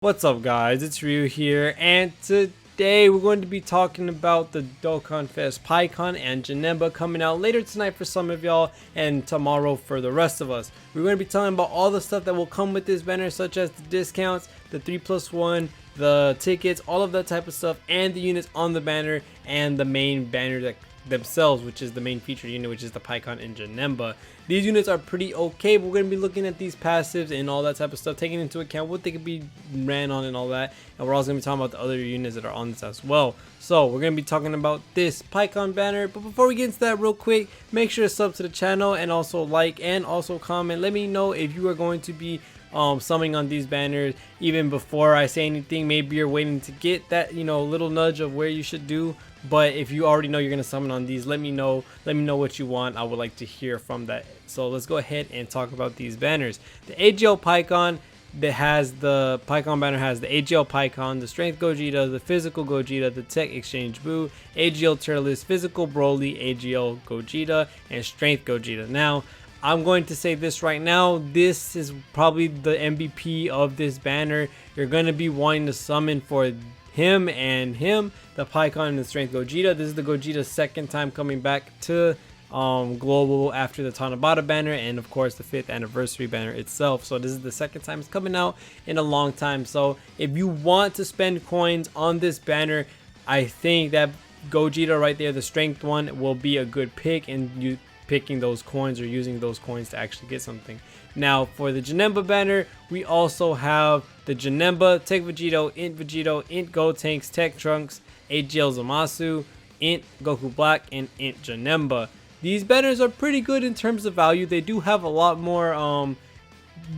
What's up guys, it's Ryu here, and today we're going to be talking about the Dokkan Fest PIKKON and Janemba coming out later tonight for some of y'all and tomorrow for the rest of us. We're going to be talking about all the stuff that will come with this banner, such as the discounts, the 3+1, the tickets, all of that type of stuff, and the units on the banner and the main banner themselves, which is the main feature unit, which is the PIKKON and Janemba. These units are pretty okay, but we're going to be looking at these passives and all that type of stuff, taking into account what they could be ran on and all that, and we're also going to be talking about the other units that are on this as well. So we're going to be talking about this PIKKON banner, but before we get into that real quick, make sure to sub to the channel and also like and also comment. Let me know if you are going to be summoning on these banners even before I say anything. Maybe you're waiting to get that, little nudge of where you should do. But if you already know you're gonna summon on these, let me know what you want. I would like to hear from that. So let's go ahead and talk about these banners. The AGL PIKKON that has the PIKKON banner has the AGL PIKKON, the Strength Gogeta, the Physical Gogeta, the Tech Exchange Boo, AGL Turles, Physical Broly, AGL Gogeta, and Strength Gogeta. Now, I'm going to say this right now, this is probably the MVP of this banner. You're going to be wanting to summon for him, the PIKKON and the Strength Gogeta. This is the Gogeta's second time coming back to global after the Tanabata banner, and of course the 5th anniversary banner itself. So this is the second time it's coming out in a long time. So if you want to spend coins on this banner, I think that Gogeta right there, the strength one, will be a good pick, and you picking those coins or using those coins to actually get something. Now for the Janemba banner, we also have the Janemba, Tech Vegito, Int Gotenks, Tech Trunks, AGL Zamasu, Int Goku Black, and Int Janemba. These banners are pretty good in terms of value. They do have a lot more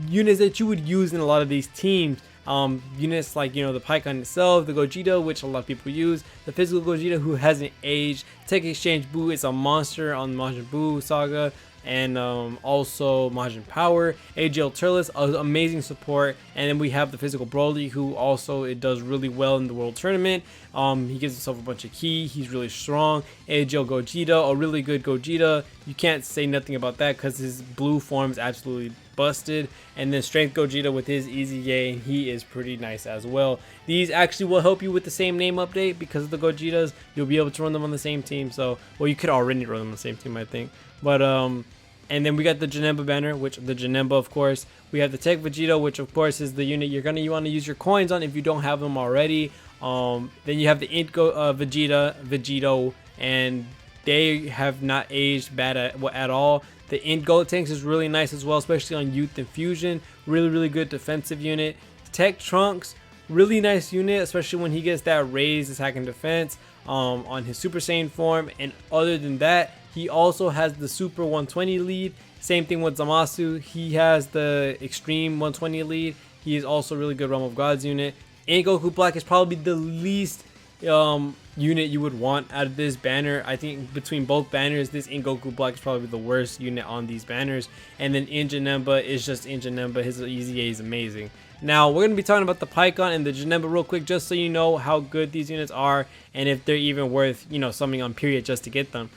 units that you would use in a lot of these teams. Units like, the PIKKON itself, the Gogeta, which a lot of people use, the Physical Gogeta who hasn't aged, Tech Exchange Boo is a monster on Majin Buu saga, and also Majin Power, AGL Turles, amazing support, and then we have the Physical Broly, who also it does really well in the World Tournament. He gives himself a bunch of ki, he's really strong. AGL Gogeta, a really good Gogeta, you can't say nothing about that because his blue form is absolutely busted. And then Strength Gogeta with his easy gain, he is pretty nice as well. These actually will help you with the same name update because of the Gogetas. You'll be able to run them on the same team. So, well, you could already run them on the same team, I think. But and then we got the Janemba banner, which the Janemba, of course. We have the Tech Vegito, which of course is the unit you're gonna want to use your coins on if you don't have them already. Then you have the Int Vegito, and they have not aged bad at all. The Int Gotenks is really nice as well, especially on Youth Infusion. Really good defensive unit. Tech Trunks, really nice unit, especially when he gets that raised attack and defense on his Super Saiyan form. And other than that, he also has the Super 120 lead. Same thing with Zamasu. He has the Extreme 120 lead. He is also a really good Realm of Gods unit. Int Goku Black is probably the least unit you would want out of this banner. I think between both banners, this Int Goku Black is probably the worst unit on these banners. And then Int Janemba is just Int Janemba. His EZA is amazing. Now we're going to be talking about the PIKKON and the Janemba real quick, just so you know how good these units are and if they're even worth, something on period just to get them.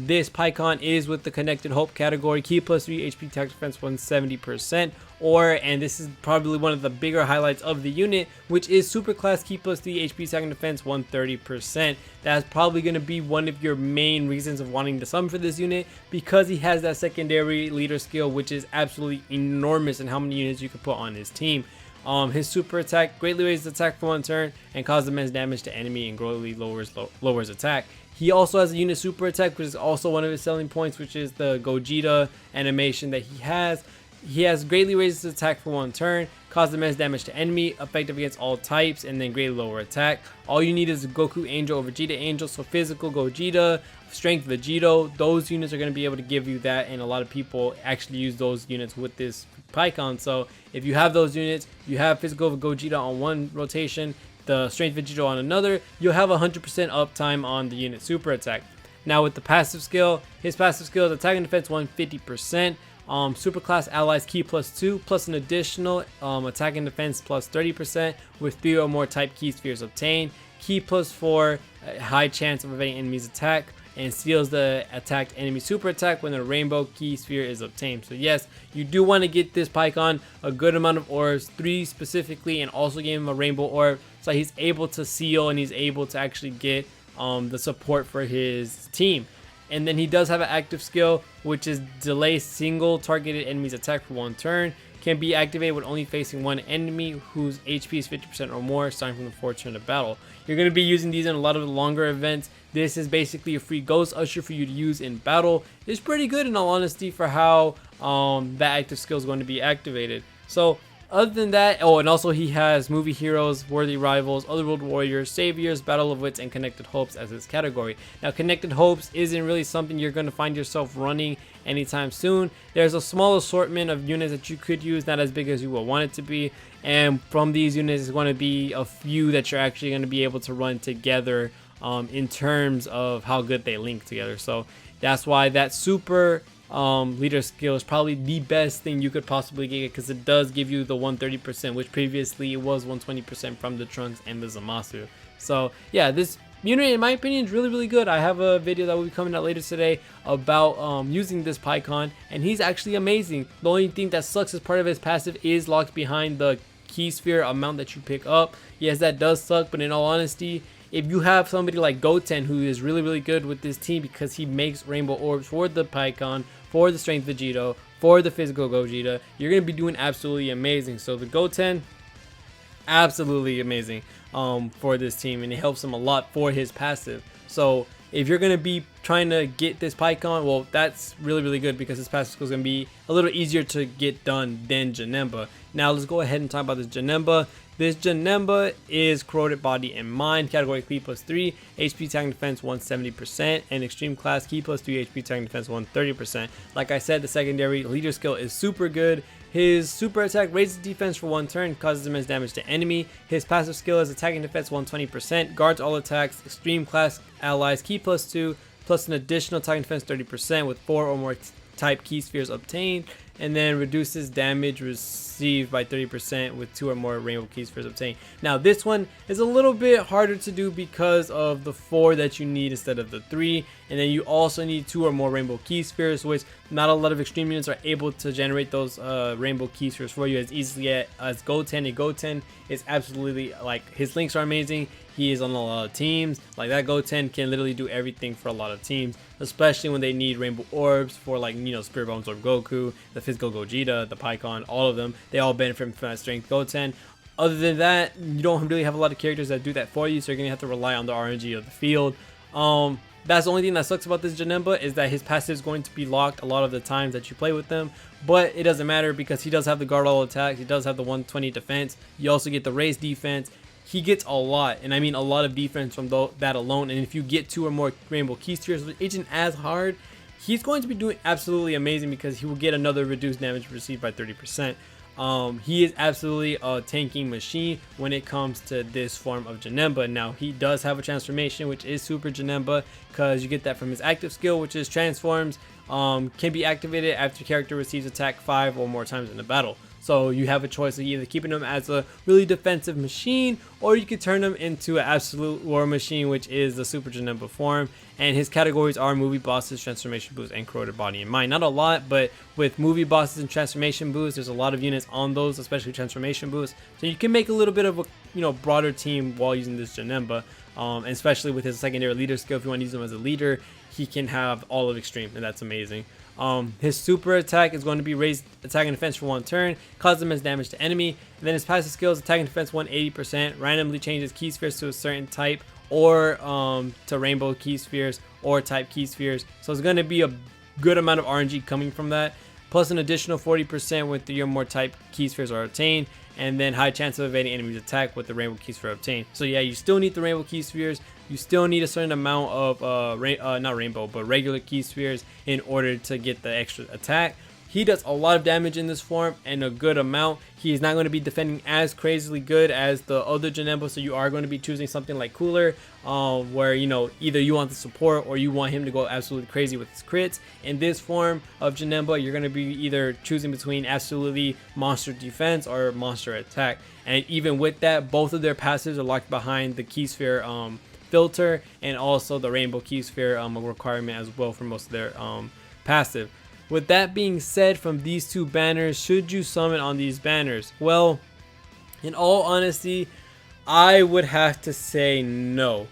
This PIKKON is with the Connected Hope category, Ki plus 3 HP attack defense 170%, and this is probably one of the bigger highlights of the unit, which is Super Class Ki plus 3 HP attack and defense 130%. That's probably going to be one of your main reasons of wanting to summon for this unit, because he has that secondary leader skill, which is absolutely enormous in how many units you can put on his team. His super attack greatly raises attack for 1 turn and causes immense damage to enemy and greatly lowers attack. He also has a unit super attack, which is also one of his selling points, which is the Gogeta animation that he has. He has greatly raises attack for 1 turn, causes immense damage to enemy, effective against all types, and then greatly lower attack. All you need is a Goku Angel or Vegeta Angel, so Physical Gogeta, Strength Vegito, those units are going to be able to give you that, and a lot of people actually use those units with this PIKKON. So if you have those units, you have Physical Gogeta on one rotation, the Strength Vegito on another, you'll have 100% uptime on the unit super attack. Now with the passive skill, his passive skill is attack and defense 150%, super class allies ki plus 2, plus an additional attack and defense plus 30% with 3 or more type ki spheres obtained, ki plus 4, high chance of evading enemies attack, and steals the attacked enemy super attack when a rainbow key sphere is obtained. So yes, you do want to get this PIKKON a good amount of orbs, 3 specifically, and also give him a rainbow orb so he's able to seal and he's able to actually get the support for his team. And then he does have an active skill, which is delay single targeted enemy's attack for 1 turn. Can be activated when only facing one enemy whose HP is 50% or more, starting from the 4th turn of battle. You're going to be using these in a lot of the longer events. This is basically a free Ghost Usher for you to use in battle. It's pretty good in all honesty for how that active skill is going to be activated. So other than that, oh, and also he has Movie Heroes, Worthy Rivals, Otherworld Warriors, Saviors, Battle of Wits, and Connected Hopes as his category. Now, Connected Hopes isn't really something you're going to find yourself running anytime soon. There's a small assortment of units that you could use, not as big as you will want it to be. And from these units, is going to be a few that you're actually going to be able to run together in terms of how good they link together. So that's why that super leader skill is probably the best thing you could possibly get, because it does give you the 130%, which previously it was 120% from the Trunks and the Zamasu. So yeah, this unit in my opinion is really good. I have a video that will be coming out later today about using this PIKKON, and he's actually amazing. The only thing that sucks as part of his passive is locked behind the key sphere amount that you pick up. Yes, that does suck, but in all honesty, if you have somebody like Goten who is really good with this team because he makes rainbow orbs for the PIKKON, for the strength Vegeta, for the physical Gogeta, you're going to be doing absolutely amazing. So the Goten, absolutely amazing for this team, and it helps him a lot for his passive. So if you're going to be trying to get this PIKKON, well, that's really good because his passive skill is going to be a little easier to get done than Janemba. Now let's go ahead and talk about this Janemba. This Janemba is Corroded Body and Mind, category Ki +3, HP attack and defense 170%, and extreme class Ki +3, HP attack and defense 130%. Like I said, the secondary leader skill is super good. His super attack raises defense for 1 turn, causes immense damage to enemy. His passive skill is attack and defense 120%, guards all attacks, extreme class allies Ki +2, plus an additional attack and defense 30% with 4 or more type key spheres obtained, and then reduces damage received by 30% with 2 or more rainbow key spheres obtained. Now this one is a little bit harder to do because of the 4 that you need instead of the 3, and then you also need 2 or more rainbow key spheres, which not a lot of extreme units are able to generate those rainbow key spheres for you as easily as Goten. And Goten is absolutely, like, his links are amazing. He is on a lot of teams. Like, that Goten can literally do everything for a lot of teams, especially when they need rainbow orbs for, like, you know, Spirit Bombs or Goku, the physical Gogeta, the PIKKON, all of them. They all benefit from that strength Goten. Other than that, you don't really have a lot of characters that do that for you, so you're gonna have to rely on the RNG of the field. That's the only thing that sucks about this Janemba, is that his passive is going to be locked a lot of the times that you play with them, but it doesn't matter because he does have the guard all attacks, he does have the 120 defense, you also get the raise defense. He gets a lot, and I mean a lot of defense from that alone, and if you get 2 or more rainbow key spheres, which isn't as hard, he's going to be doing absolutely amazing because he will get another reduced damage received by 30%. He is absolutely a tanking machine when it comes to this form of Janemba. Now he does have a transformation, which is Super Janemba, because you get that from his active skill, which is transforms. Can be activated after character receives attack 5 or more times in the battle. So you have a choice of either keeping him as a really defensive machine, or you could turn him into an absolute war machine, which is the Super Janemba form. And his categories are movie bosses, transformation boost, and corroded body and mind. Not a lot, but with movie bosses and transformation boost, there's a lot of units on those, especially transformation boost. So you can make a little bit of a, you know, broader team while using this Janemba. And especially with his secondary leader skill, if you want to use him as a leader, he can have all of extreme, and that's amazing. His super attack is going to be raised attack and defense for 1 turn, cause immense damage to enemy, and then his passive skills attack and defense 180%, randomly changes key spheres to a certain type, or to rainbow key spheres or type key spheres. So it's going to be a good amount of RNG coming from that, plus an additional 40% with 3 or more type key spheres are obtained, and then high chance of evading enemies attack with the rainbow key sphere obtained. So yeah, you still need the rainbow key spheres. You still need a certain amount of not rainbow, but regular key spheres in order to get the extra attack. He does a lot of damage in this form, and a good amount. He is not going to be defending as crazily good as the other Janemba, so you are going to be choosing something like Cooler, where, you know, either you want the support or you want him to go absolutely crazy with his crits. In this form of Janemba, you're going to be either choosing between absolutely monster defense or monster attack. And even with that, both of their passives are locked behind the key sphere filter, and also the rainbow key sphere a requirement as well for most of their passive. With that being said, from these two banners, should you summon on these banners? Well, in all honesty, I would have to say no.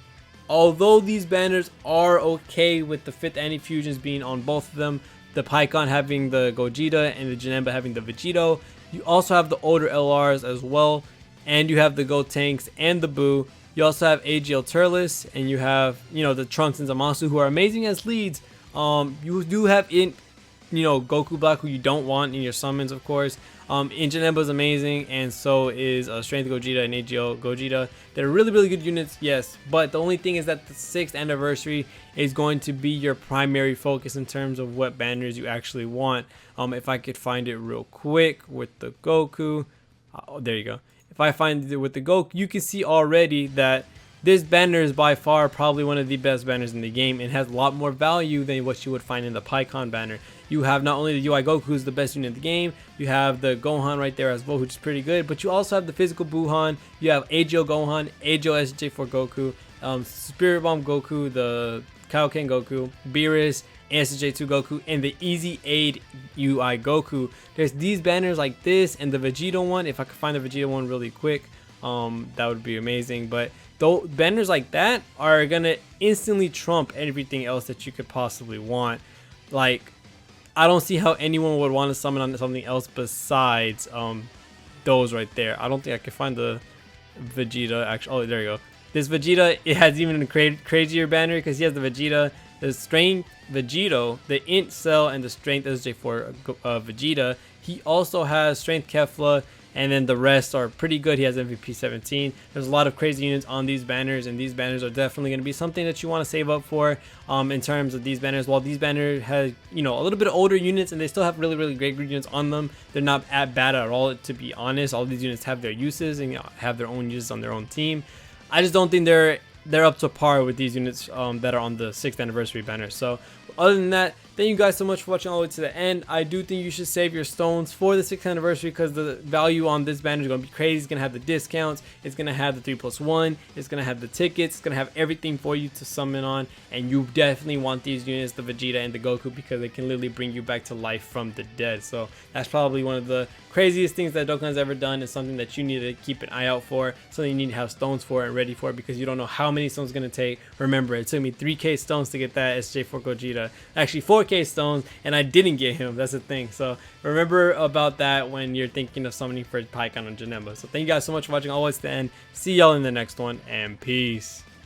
Although these banners are okay with the 5th anti-fusions being on both of them, the PIKKON having the Gogeta and the Janemba having the Vegito, you also have the older LRs as well, and you have the Gotenks and the Boo. You also have AGL Turles, and you have, the Trunks and Zamasu, who are amazing as leads. You do have Goku Black, who you don't want in your summons, of course. Janemba is amazing, and so is Strength Gogeta and AGL Gogeta. They're really good units, yes, but the only thing is that the 6th anniversary is going to be your primary focus in terms of what banners you actually want. If I could find it real quick with the Goku, there you go. If I find it with the Goku, you can see already that this banner is by far probably one of the best banners in the game and has a lot more value than what you would find in the PIKKON banner. You have not only the UI Goku, who's the best unit in the game, you have the Gohan right there as well, which is pretty good, but you also have the physical Buhan, you have AGL Gohan, AGL SJ4 Goku, Spirit Bomb Goku, the Kaioken Goku, Beerus, SJ2 Goku, and the Easy Aid UI Goku. There's these banners like this and the Vegeta one. If I could find the Vegeta one really quick, that would be amazing. But though banners like that are gonna instantly trump everything else that you could possibly want. Like, I don't see how anyone would want to summon on something else besides those right there. I don't think I can find the Vegeta actually. Oh, there you go. This Vegeta, it has even a crazier banner because he has the Vegeta, the Strength Vegito, the Int Cell, and the Strength SJ4 Vegeta. He also has Strength Kefla, and then the rest are pretty good. He has MVP 17. There's a lot of crazy units on these banners, and these banners are definitely going to be something that you want to save up for in terms of these banners. While these banners have, a little bit older units, and they still have really great units on them, they're not bad at all, to be honest. All these units have their uses and have their own uses on their own team. I just don't think they're up to par with these units that are on the 6th anniversary banner. So other than that, thank you guys so much for watching all the way to the end. I do think you should save your stones for the 6th anniversary because the value on this banner is going to be crazy. It's going to have the discounts, it's going to have the 3+1, it's going to have the tickets, it's going to have everything for you to summon on, and you definitely want these units, the Vegeta and the Goku, because they can literally bring you back to life from the dead. So that's probably one of the craziest things that Dokkan's ever done. It's something that you need to keep an eye out for, something you need to have stones for and ready for, because you don't know how many stones it's going to take. Remember, it took me 3k stones to get that SJ4 Gogeta, actually 4k stones, and I didn't get him. That's the thing. So remember about that when you're thinking of summoning for PIKKON and Janemba. So thank you guys so much for watching all the way to the end. See y'all in the next one, and peace.